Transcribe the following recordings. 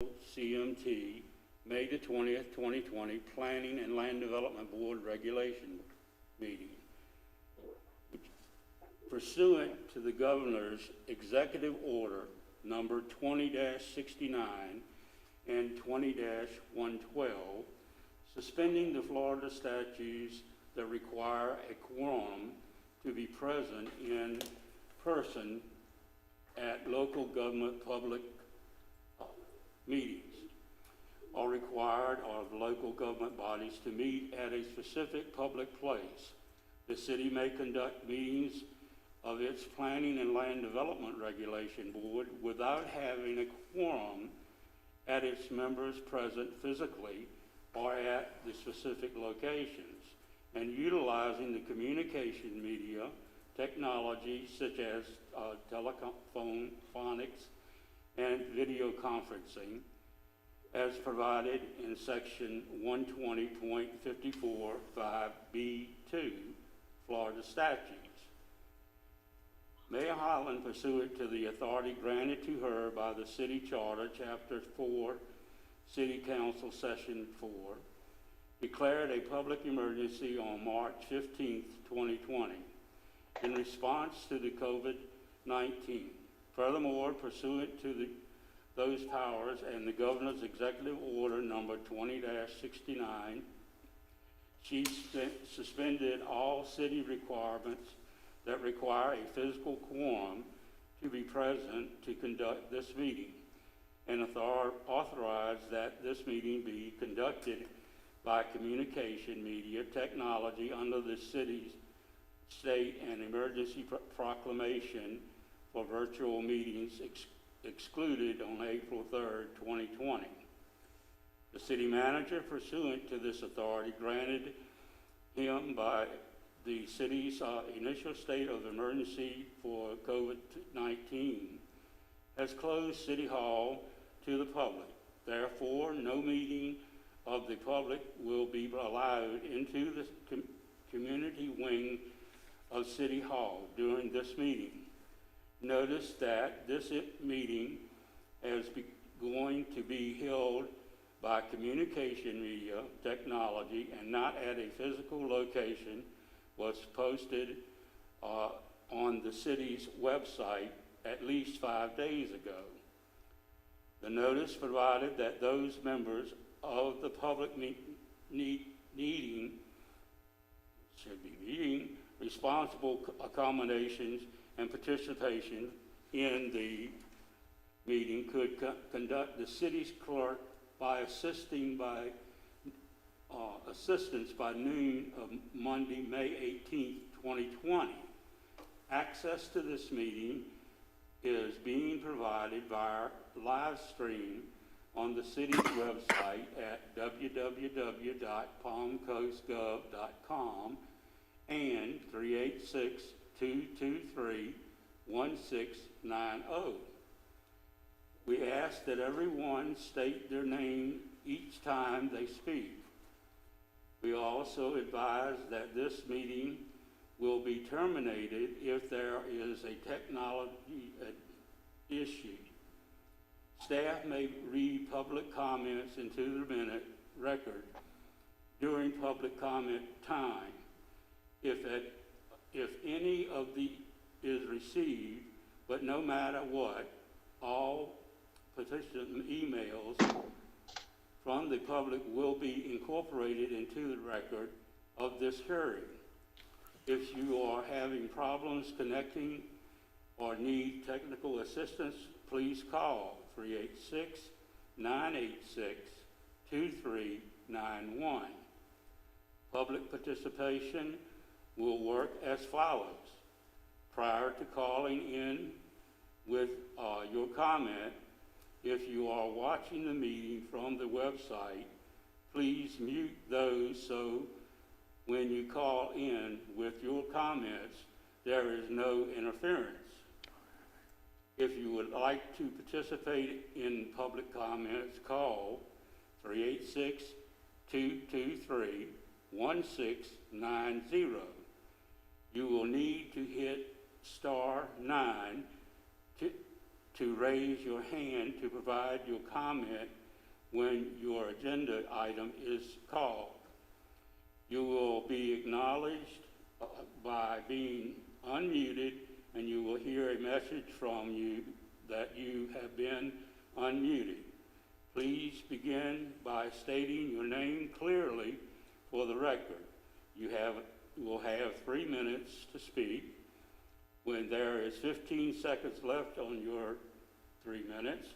CMT, May the 20th, 2020, Planning and Land Development Board Regulation Meeting. Pursuant to the Governor's Executive Order number 20-69 and 20-112, suspending the Florida statutes that require a quorum to be present in person at local government public meetings, are required of local government bodies to meet at a specific public place. The city may conduct meetings of its Planning and Land Development Regulation Board without having a quorum at its members present physically or at the specific locations, and utilizing the communication media technology such as telephone, phonics, and video conferencing as provided in section 120.54(5)(b)(2) Florida statutes. Mayor Holland, pursuant to the authority granted to her by the City Charter, Chapter 4, City Council Session 4, declared a public emergency on March 15, 2020, in response to the COVID-19. Furthermore, pursuant to those powers and the Governor's Executive Order number 20-69, she suspended all city requirements that require a physical quorum to be present to conduct this meeting, and authorized that this meeting be conducted by communication media technology under the city's state and emergency proclamation for virtual meetings excluded on April 3rd, 2020. The city manager, pursuant to this authority granted him by the city's initial state of emergency for COVID-19, has closed City Hall to the public. Therefore, no meeting of the public will be allowed into the community wing of City Hall during this meeting. Notice that this meeting is going to be held by communication media technology and not at a physical location was posted on the city's website at least 5 days ago. The notice provided that those members of the public needing responsible accommodations and participation in the meeting could conduct the city's clerk by assistance by noon of Monday, May 18th, 2020. Access to this meeting is being provided via live stream on the city's website at www.palmcoastgov.com and 386-223-1690. We ask that everyone state their name each time they speak. We also advise that this meeting will be terminated if there is a technology issue. Staff may read public comments into the minute record during public comment time. If any of the is received, but no matter what, all petition emails from the public will be incorporated into the record of this hearing. If you are having problems connecting or need technical assistance, please call 386-986-2391. Public participation will work as follows. Prior to calling in with your comment, if you are watching the meeting from the website, please mute those so when you call in with your comments, there is no interference. If you would like to participate in public comments, call 386-223-1690. You will need to hit *9 to raise your hand to provide your comment when your agenda item is called. You will be acknowledged by being unmuted, and you will hear a message from you that you have been unmuted. Please begin by stating your name clearly for the record. You will have 3 minutes to speak. When there is 15 seconds left on your 3 minutes,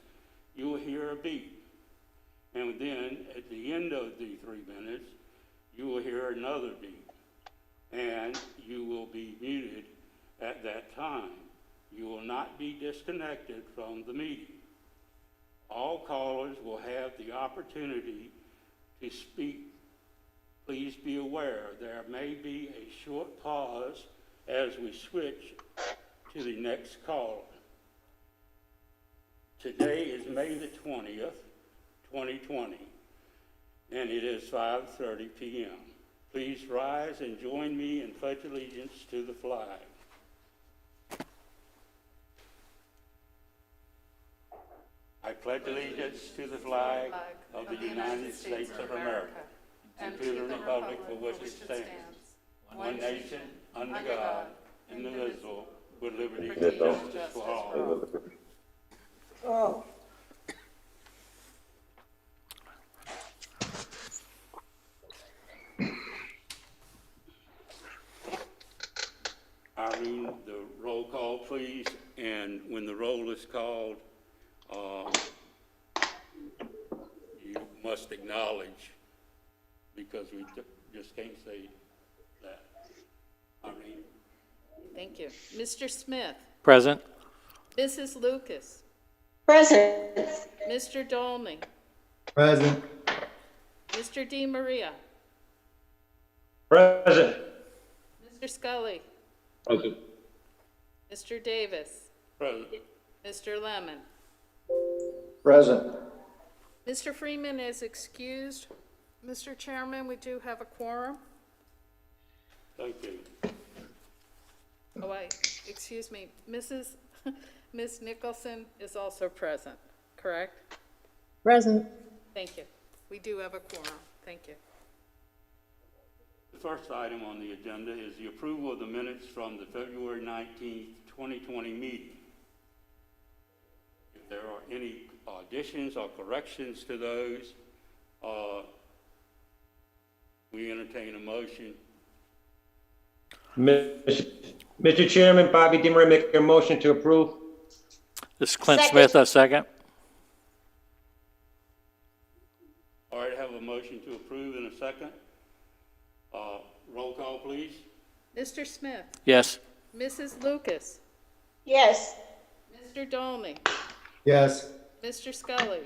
you will hear a beep. And then at the end of the 3 minutes, you will hear another beep. And you will be muted at that time. You will not be disconnected from the meeting. All callers will have the opportunity to speak. Please be aware there may be a short pause as we switch to the next caller. Today is May the 20th, 2020, and it is 5:30 p.m. Please rise and join me in pledge allegiance to the flag. I pledge allegiance to the flag of the United States of America and to the republic for which it stands, one nation, under God, indivisible, with liberty and justice for all. Oh. Irene, the roll call, please, and when the roll is called, you must acknowledge, because we just can't say that. Irene? Thank you. Mr. Smith? Present. Mrs. Lucas? Present. Mr. Dolney? Present. Mr. Di Maria? Present. Mr. Scully? Present. Mr. Davis? Present. Mr. Lemon? Present. Mr. Freeman is excused. Mr. Chairman, we do have a quorum. Thank you. Oh, excuse me, Ms. Nicholson is also present, correct? Present. Thank you. We do have a quorum. Thank you. The first item on the agenda is the approval of the minutes from the February 19th, 2020 meeting. If there are any additions or corrections to those, we entertain a motion. Mr. Chairman, Bobby Dimmer, make a motion to approve. This is Clint Second. Smith, a second. All right, have a motion to approve in a second. Roll call, please. Mr. Smith? Yes. Mrs. Lucas? Yes. Mr. Dolney? Yes. Mr. Scully?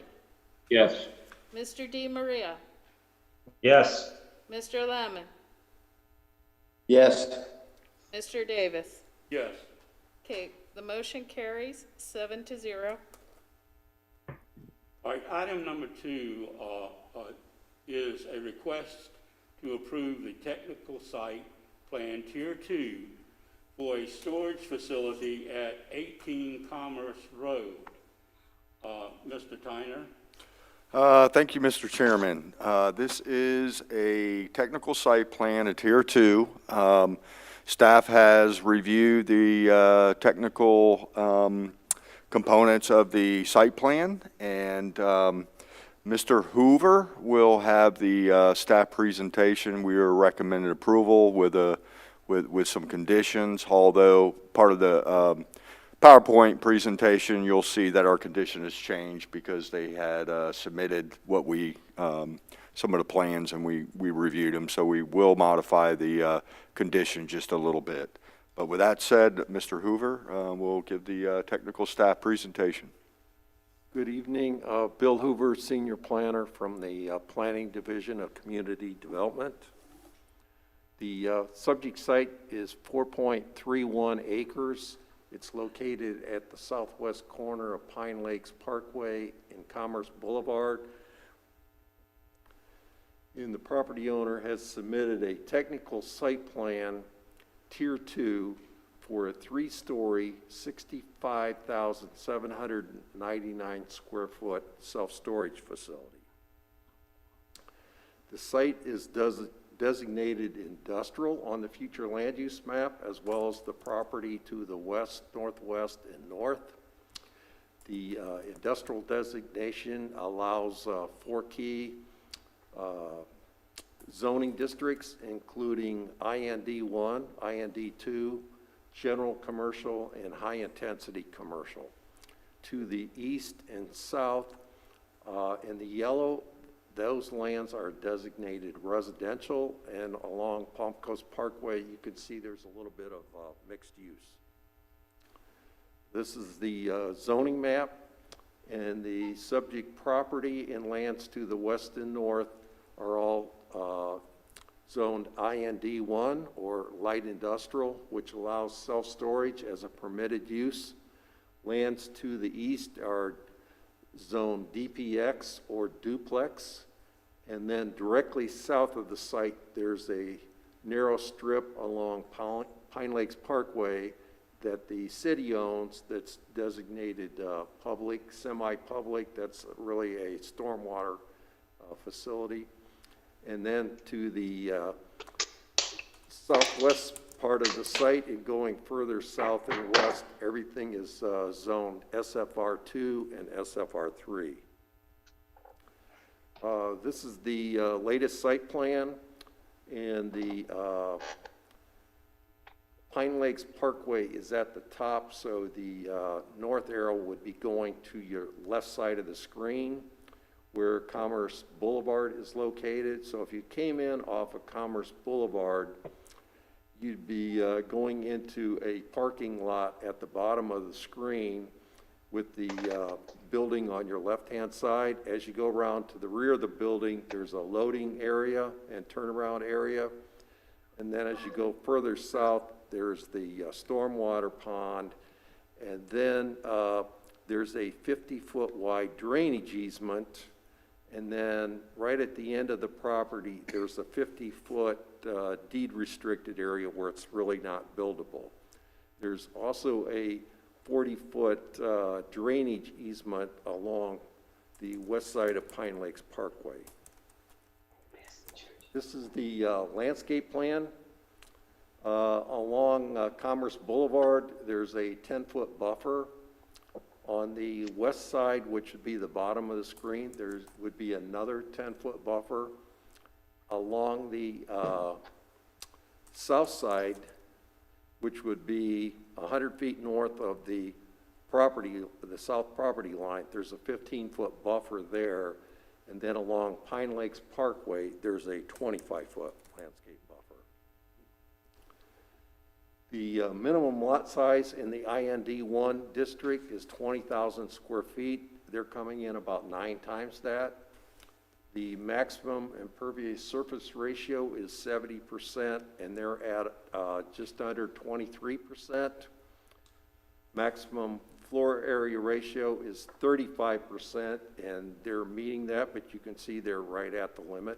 Yes. Mr. Di Maria? Yes. Mr. Lemon? Yes. Mr. Davis? Yes. Okay, the motion carries 7-0. All right, item number 2 is a request to approve the technical site plan Tier 2 for a storage facility at 18 Commerce Road. Mr. Tyner? Thank you, Mr. Chairman. This is a technical site plan at Tier 2. Staff has reviewed the technical components of the site plan, and Mr. Hoover will have the staff presentation. We are recommending approval with some conditions, although part of the PowerPoint presentation, you'll see that our condition has changed because they had submitted what some of the plans, and we reviewed them, so we will modify the condition just a little bit. But with that said, Mr. Hoover will give the technical staff presentation. Good evening. Bill Hoover, Senior Planner from the Planning Division of Community Development. The subject site is 4.31 acres. It's located at the southwest corner of Pine Lakes Parkway and Commerce Boulevard. And the property owner has submitted a technical site plan, Tier 2, for a 3-story, 65,799 square foot self-storage facility. The site is designated industrial on the future land use map, as well as the property to the west, northwest, and north. The industrial designation allows 4 key zoning districts, including IND1, IND2, general commercial, and high-intensity commercial. To the east and south, in the yellow, those lands are designated residential, and along Palm Coast Parkway, you can see there's a little bit of mixed use. This is the zoning map, and the subject property and lands to the west and north are all zoned IND1, or light industrial, which allows self-storage as a permitted use. Lands to the east are zoned DPX, or duplex, and then directly south of the site, there's a narrow strip along Pine Lakes Parkway that the city owns that's designated public, semi-public. That's really a stormwater facility. And then to the southwest part of the site and going further south and west, everything is zoned SFR2 and SFR3. This is the latest site plan, and the Pine Lakes Parkway is at the top, so the north arrow would be going to your left side of the screen, where Commerce Boulevard is located. So if you came in off of Commerce Boulevard, you'd be going into a parking lot at the bottom of the screen with the building on your left-hand side. As you go around to the rear of the building, there's a loading area and turnaround area. And then as you go further south, there's the stormwater pond. And then there's a 50-foot wide drainage easement. And then right at the end of the property, there's a 50-foot deed restricted area where it's really not buildable. There's also a 40-foot drainage easement along the west side of Pine Lakes Parkway. This is the landscape plan. Along Commerce Boulevard, there's a 10-foot buffer. On the west side, which would be the bottom of the screen, there would be another 10-foot buffer. Along the south side, which would be 100 feet north of the property, the south property line, there's a 15-foot buffer there. And then along Pine Lakes Parkway, there's a 25-foot landscape buffer. The minimum lot size in the IND1 district is 20,000 square feet. They're coming in about 9 times that. The maximum impervious surface ratio is 70%, and they're at just under 23%. Maximum floor area ratio is 35%, and they're meeting that, but you can see they're right at the limit.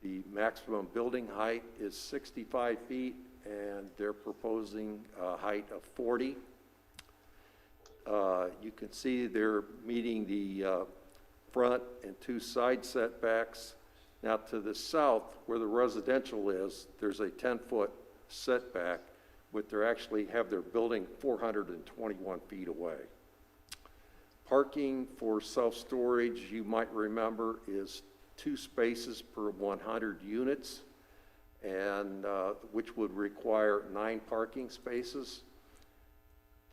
The maximum building height is 65 feet, and they're proposing a height of 40. You can see they're meeting the front and 2 side setbacks. Now to the south, where the residential is, there's a 10-foot setback, but they actually have their building 421 feet away. Parking for self-storage, you might remember, is 2 spaces per 100 units, and which would require 9 parking spaces.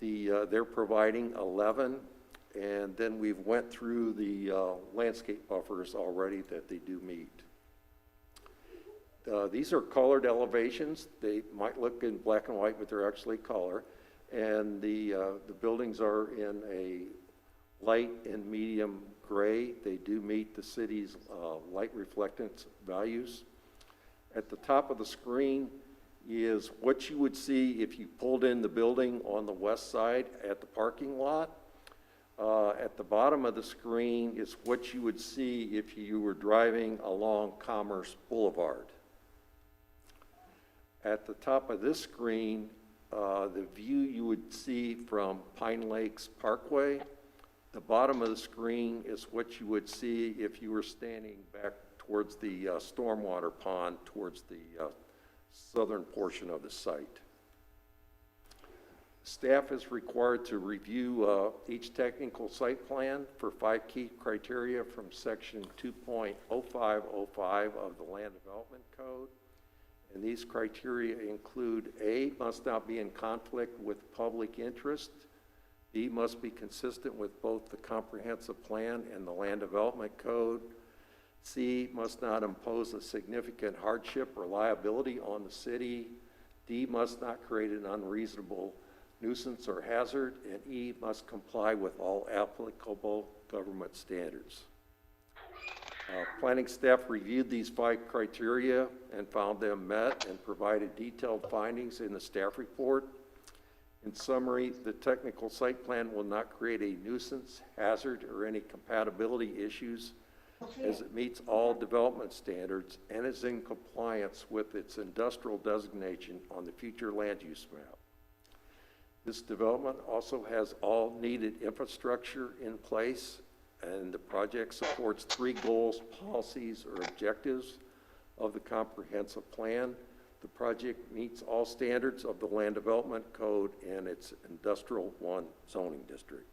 They're providing 11, and then we've went through the landscape buffers already that they do meet. These are colored elevations. They might look in black and white, but they're actually color. And the buildings are in a light and medium gray. They do meet the city's light reflectance values. At the top of the screen is what you would see if you pulled in the building on the west side at the parking lot. At the bottom of the screen is what you would see if you were driving along Commerce Boulevard. At the top of this screen the view you would see from Pine Lakes Parkway. The bottom of the screen is what you would see if you were standing back towards the stormwater pond, towards the southern portion of the site. Staff is required to review each technical site plan for 5 key criteria from section 2.0505 of the Land Development Code. And these criteria include: A, must not be in conflict with public interest; B, must be consistent with both the comprehensive plan and the Land Development Code; C, must not impose a significant hardship or liability on the city; D, must not create an unreasonable nuisance or hazard; and E, must comply with all applicable government standards. Planning staff reviewed these 5 criteria and found them met and provided detailed findings in the staff report. In summary, the technical site plan will not create a nuisance, hazard, or any compatibility issues, as it meets all development standards and is in compliance with its industrial designation on the future land use map. This development also has all needed infrastructure in place, and the project supports 3 goals, policies, or objectives of the comprehensive plan. The project meets all standards of the Land Development Code and its Industrial 1 zoning district.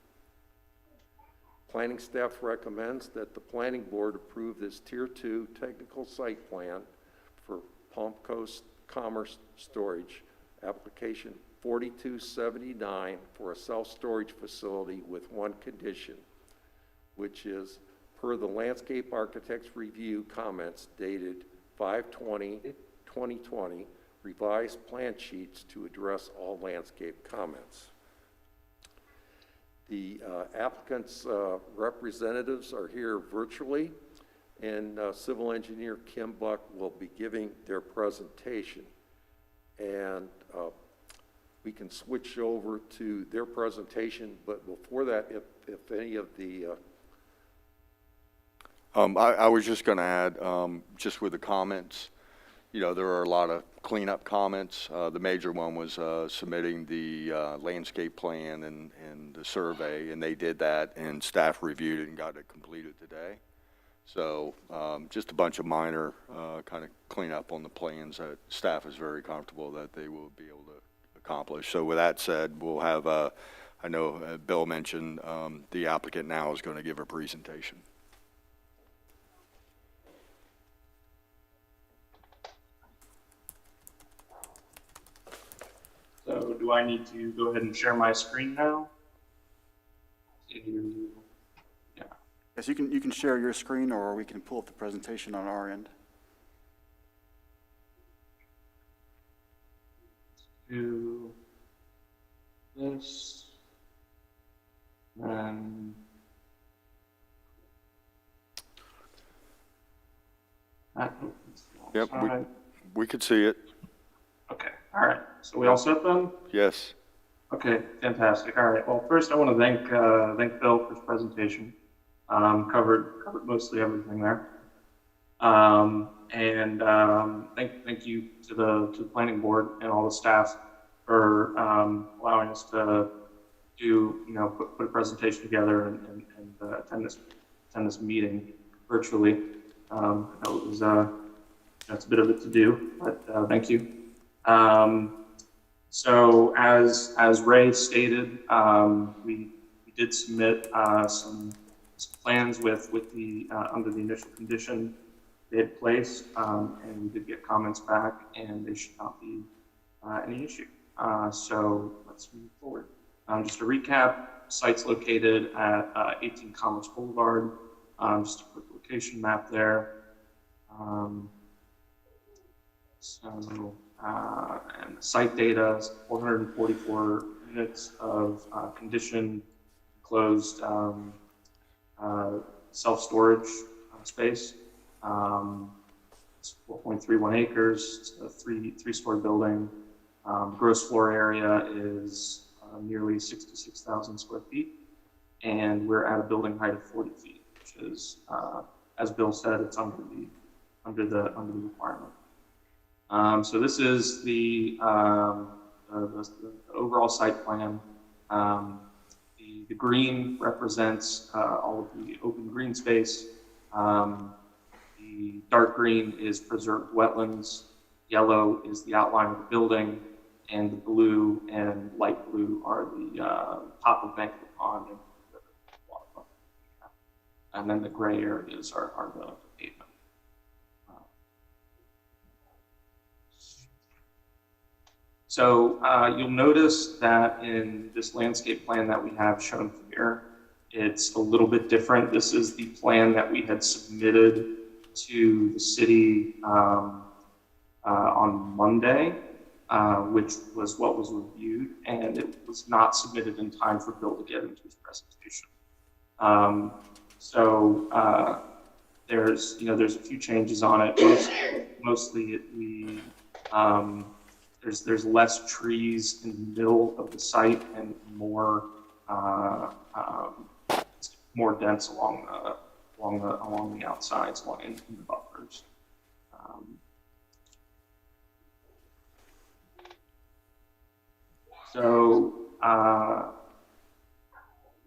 Planning staff recommends that the Planning Board approve this Tier 2 technical site plan for Palm Coast Commerce Storage, application 4279, for a self-storage facility with 1 condition, which is per the landscape architect's review comments dated 5/20/2020, revised plan sheets to address all landscape comments. The applicant's representatives are here virtually, and civil engineer Kim Buck will be giving their presentation. And we can switch over to their presentation, but before that, if any of the I was just going to add, just with the comments, you know, there are a lot of cleanup comments. The major one was submitting the landscape plan and the survey, and they did that, and staff reviewed it and got it completed today. So just a bunch of minor kind of cleanup on the plans that staff is very comfortable that they will be able to accomplish. So with that said, we'll have, I know Bill mentioned the applicant now is going to give a presentation. So do I need to go ahead and share my screen now? Yeah. Yes, you can share your screen, or we can pull up the presentation on our end. Do this, and that opens the Yep, side. we could see it. Okay, all right. So we all set then? Yes. Okay, fantastic. All right. Well, first I want to thank Bill for his presentation. Covered mostly everything there. Thank you to the planning board and all the staff for allowing us to do, you know, put a presentation together and attend this meeting virtually. I know it was that's a bit of it to do, but thank you. So as Ray stated, we did submit some plans with the under the initial condition they had placed, and we did get comments back, and there should not be any issue. So let's move forward. Just to recap, site's located at 18 Commerce Boulevard. Just a quick location map there. And the site data is 444 units of conditioned closed self-storage space. It's 4.31 acres. It's a three-story building. Gross floor area is nearly 66,000 square feet, and we're at a building height of 40 feet, which is, as Bill said, it's under the requirement. So this is the the overall site plan. The green represents all of the open green space. The dark green is preserved wetlands. Yellow is the outline of the building, and the blue and light blue are the top of bank of the pond and the waterfront. And then the gray areas are the pavement. So you'll notice that in this landscape plan that we have shown here, it's a little bit different. This is the plan that we had submitted to the city on Monday, which was what was reviewed, and it was not submitted in time for Bill to get into his presentation. There's a few changes on it. Mostly there's less trees in the middle of the site and more dense along the outsides, in the buffers.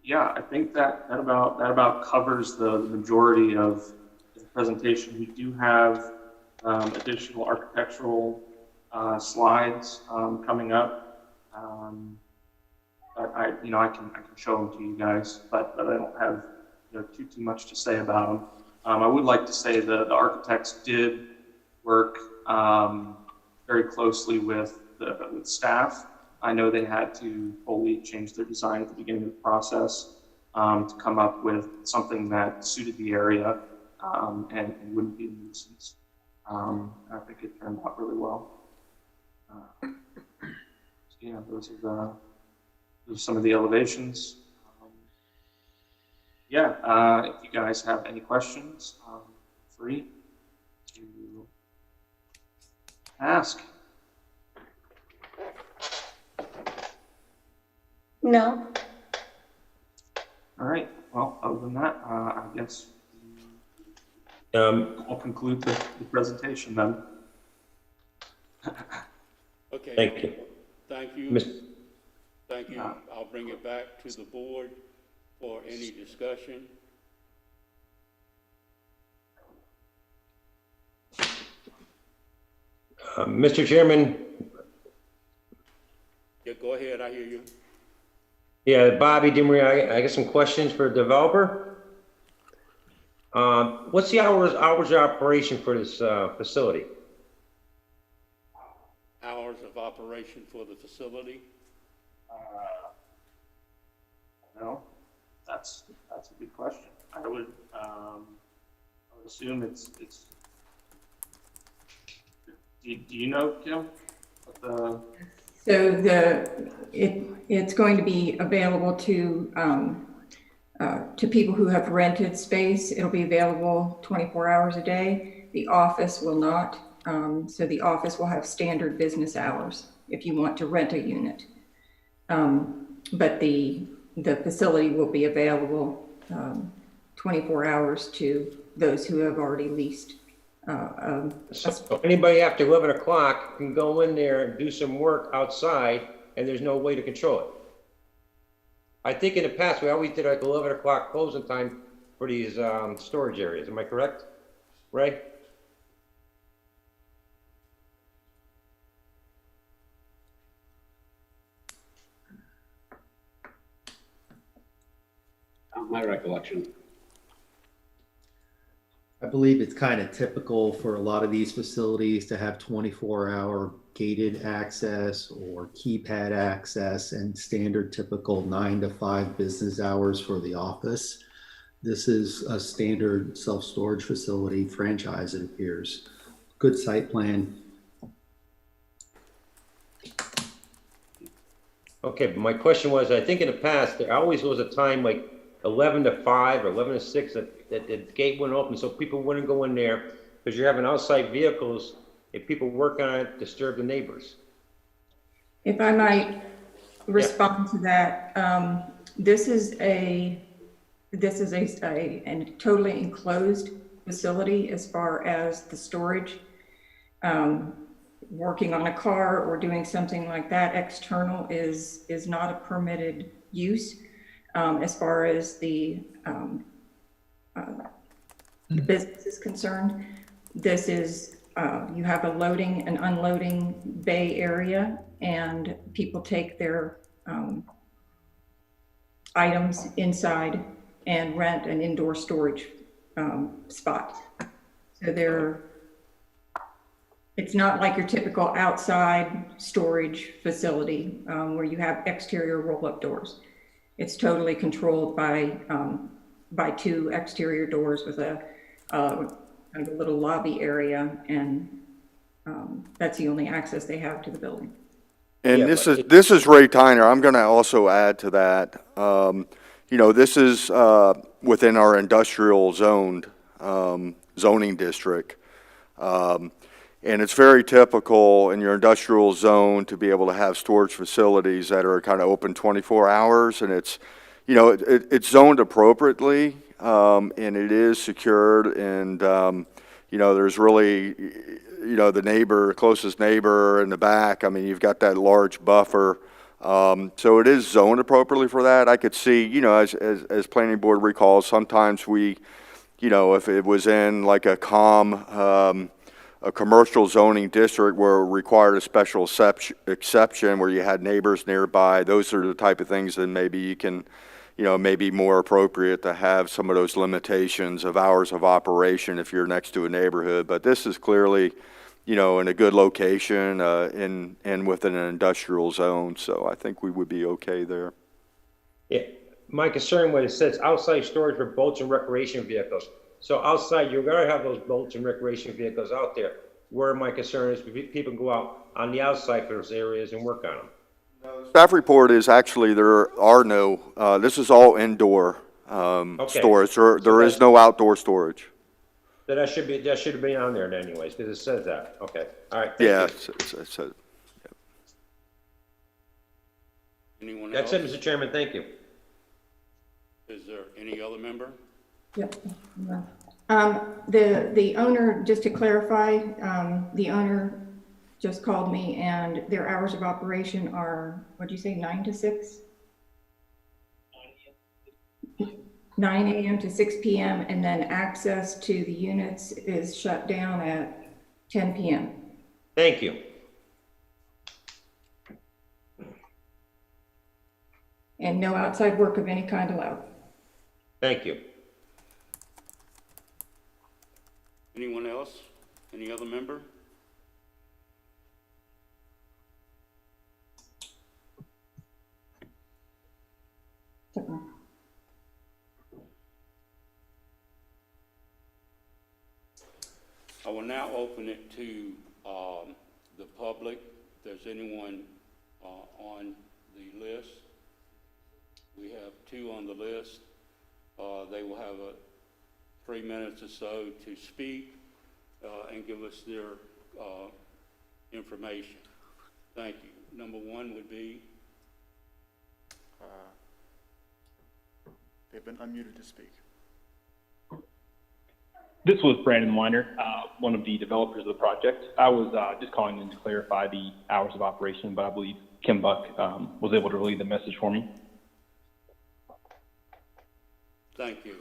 Yeah, I think that about covers the majority of the presentation. We do have additional architectural slides coming up. But I can show them to you guys, but I don't have too much to say about them. I would like to say the architects did work very closely with staff. I know they had to fully change their design at the beginning of the process to come up with something that suited the area and wouldn't be a nuisance. I think it turned out really well. Those are some of the elevations. If you guys have any questions, free to ask. No. All right. Well, other than that, I guess I'll conclude the presentation then. Okay. Thank you. Thank you. Thank you. I'll bring it back to the board for any discussion. Mr. Chairman, Yeah, go ahead. I hear you. yeah, Bobby Dimery, I got some questions for the developer. What's the hours of operation for this facility? Hours of operation for the facility. No, that's a good question. I would assume it's. Do you know, Kim? What So it's going to be available to people who have rented space. It'll be available 24 hours a day. The office will not. So the office will have standard business hours if you want to rent a unit. But the facility will be available 24 hours to those who have already leased. So anybody after 11 o'clock can go in there and do some work outside, and there's no way to control it. I think in the past, we always did like 11 o'clock closing time for these storage areas. Am I correct, Ray? Not my recollection. I believe it's kind of typical for a lot of these facilities to have 24-hour gated access or keypad access and standard typical 9 to 5 business hours for the office. This is a standard self-storage facility franchise, it appears. Good site plan. Okay, but my question was, I think in the past, there always was a time like 11 to 5 or 11 to 6 that the gate wouldn't open, so people wouldn't go in there because you're having outside vehicles. If people work on it, disturb the neighbors. If I might respond to that, this is a totally enclosed facility as far as the storage. working on a car or doing something like that external is not a permitted use. As far as the business is concerned, this is, you have a loading and unloading bay area, and people take their items inside and rent an indoor storage spot. So it's not like your typical outside storage facility where you have exterior roll-up doors. It's totally controlled by 2 exterior doors with a kind of a little lobby area, and that's the only access they have to the building. And Yeah, this but is Ray Tyner. I'm going to also add to that. You know, this is within our industrial zoned zoning district. And it's very typical in your industrial zone to be able to have storage facilities that are kind of open 24 hours. And it's, you know, it's zoned appropriately, and it is secured. And, you know, there's really, you know, the closest neighbor in the back. I mean, you've got that large buffer. So it is zoned appropriately for that. I could see, you know, as planning board recalls, sometimes we, you know, if it was in like a commercial zoning district where it required a special exception where you had neighbors nearby, those are the type of things that maybe you can, you know, maybe more appropriate to have some of those limitations of hours of operation if you're next to a neighborhood. But this is clearly, you know, in a good location and within an industrial zone, so I think we would be okay there. Yeah, my concern when it says outside storage for boats and recreation vehicles. So outside, you're gonna have those boats and recreation vehicles out there. Where my concern is, people can go out on the outside for those areas and work on them. Staff report is actually there are no, this is all indoor storage. There is no outdoor storage. Then that should be on there anyways, because it says that. Okay, all right. Thank you. Yeah, it says. Anyone That's else? it, Mr. Chairman. Thank you. Is there any other member? Yep. The owner, just to clarify, the owner just called me, and their hours of operation are, what'd you say, 9 to 6? 9 a.m. to 6 p.m. and then access to the units is shut down at 10 p.m. Thank you. And no outside work of any kind allowed. Thank you. Anyone else? Any other member? I will now open it to the public. If there's anyone on the list. We have 2 on the list. They will have 3 minutes or so to speak and give us their information. Thank you. Number 1 would be? They've been unmuted to speak. This was Brandon Weiner, one of the developers of the project. I was just calling in to clarify the hours of operation, but I believe Kim Buck was able to relay the message for me. Thank you.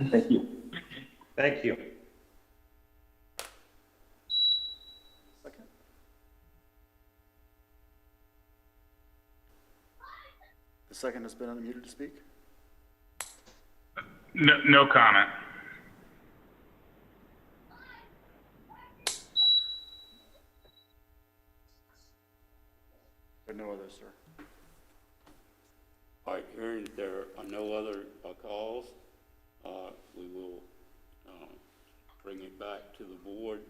Thank you. Thank you. Second. The second has been unmuted to speak. No comment. There are no others, sir. All right, hearing that there are no other calls, we will bring it back to the board.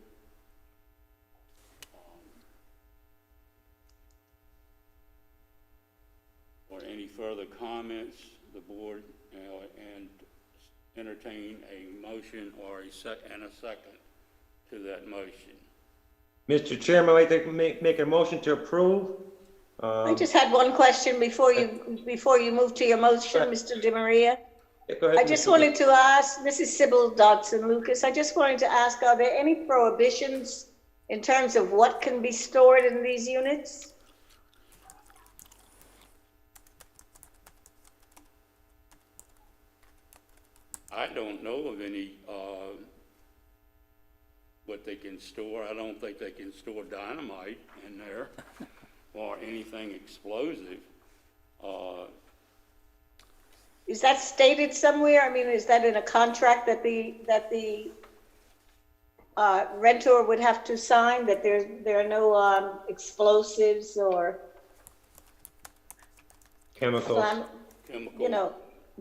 For any further comments, the board and entertain a motion or a second to that motion. Mr. Chairman, I'd like to make a motion to approve. I just had one question before you move to your motion, Mr. DeMaria. Go ahead, I just Mr. wanted to ask, this is Sybil Dodson Lucas. I just wanted to ask, are there any prohibitions in terms of what can be stored in these units? I don't know of any, what they can store. I don't think they can store dynamite in there or anything explosive. Is that stated somewhere? I mean, is that in a contract that the renter would have to sign, that there are no explosives or Chemicals. you know,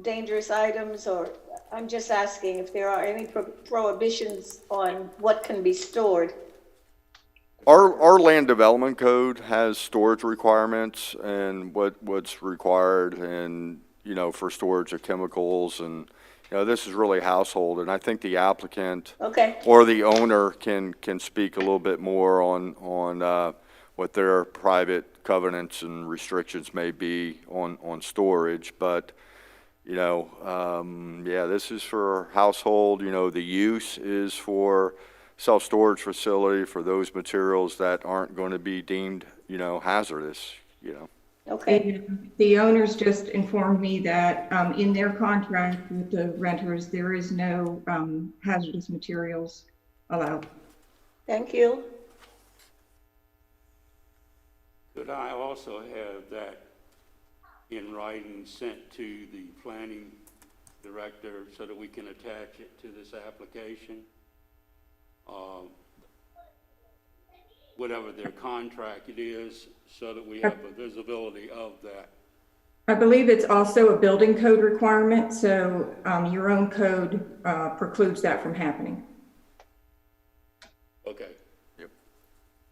dangerous items? Or I'm just asking if there are any prohibitions on what can be stored. Our land development code has storage requirements and what's required and, you know, for storage of chemicals and, you know, this is really household. And I think the applicant Okay. or the owner can speak a little bit more on what their private covenants and restrictions may be on storage. But, you know, yeah, this is for household. You know, the use is for self-storage facility for those materials that aren't going to be deemed, you know, hazardous, you know. Okay. The owners just informed me that in their contract with the renters, there is no hazardous materials allowed. Thank you. Could I also have that in writing sent to the planning director so that we can attach it to this application? Whatever their contract it is, so that we have a visibility of that. I believe it's also a building code requirement, so your own code precludes that from happening. Okay. Yep.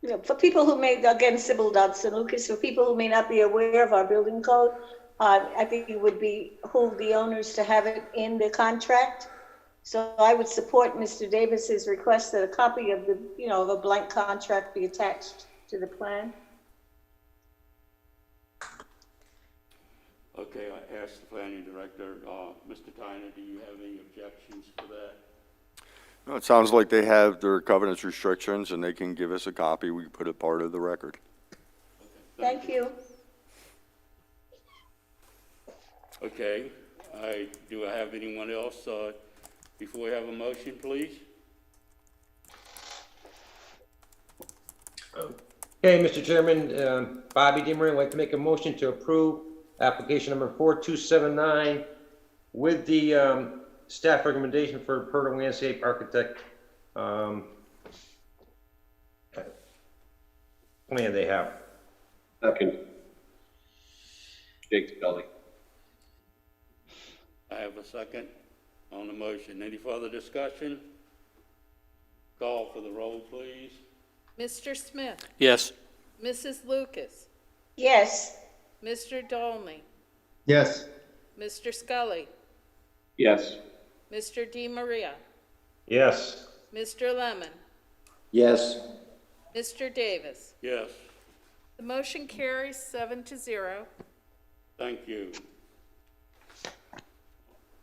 You know, for people who may, again, Sybil Dodson Lucas, for people who may not be aware of our building code, I think it would behoove the owners to have it in the contract. So I would support Mr. Davis's request that a copy of the, you know, of a blank contract be attached to the plan. Okay, I asked the planning director, Mr. Tyner, do you have any objections to that? No, it sounds like they have their covenants restrictions and they can give us a copy. We can put it part of the record. Thank you. Okay, do I have anyone else, before we have a motion, please? Okay, Mr. Chairman, Bobby Demery, I'd like to make a motion to approve application number 4279 with the staff recommendation for per landscape architect plan they have. Second. Jake Scully. I have a second on the motion. Any further discussion? Call for the roll, please. Mr. Smith? Yes. Mrs. Lucas? Yes. Mr. Dolney? Yes. Mr. Scully? Yes. Mr. DiMaria? Yes. Mr. Lemon? Yes. Mr. Davis? Yes, The motion carries 7-0. thank you.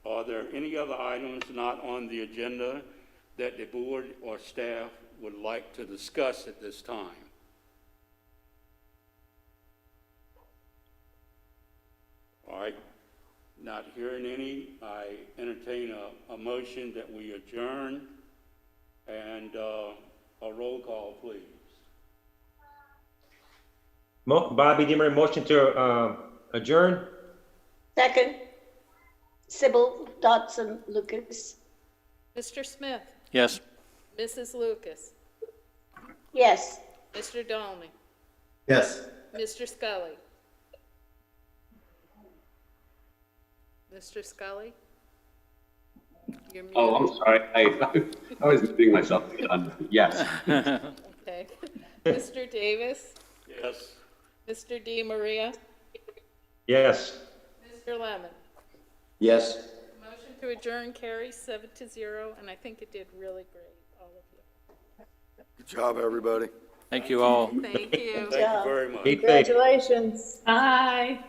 Are there any other items not on the agenda that the board or staff would like to discuss at this time? All right, not hearing any, I entertain a motion that we adjourn and a roll call, please. Bobby Demery, motion to adjourn. Second. Sybil Dodson Lucas. Mr. Smith? Yes. Mrs. Lucas? Yes. Mr. Dolney? Yes. Mr. Scully? Mr. Scully? You're muted. Oh, I'm sorry. I was muting myself. Yes. Okay. Mr. Davis? Yes. Mr. DiMaria? Yes. Mr. Lemon? Yes. Motion to adjourn carries 7-0, and I think it did really great, all of you. Good job, everybody. Thank you all. Thank you. Thank you very much. Keep faith. Congratulations. Bye.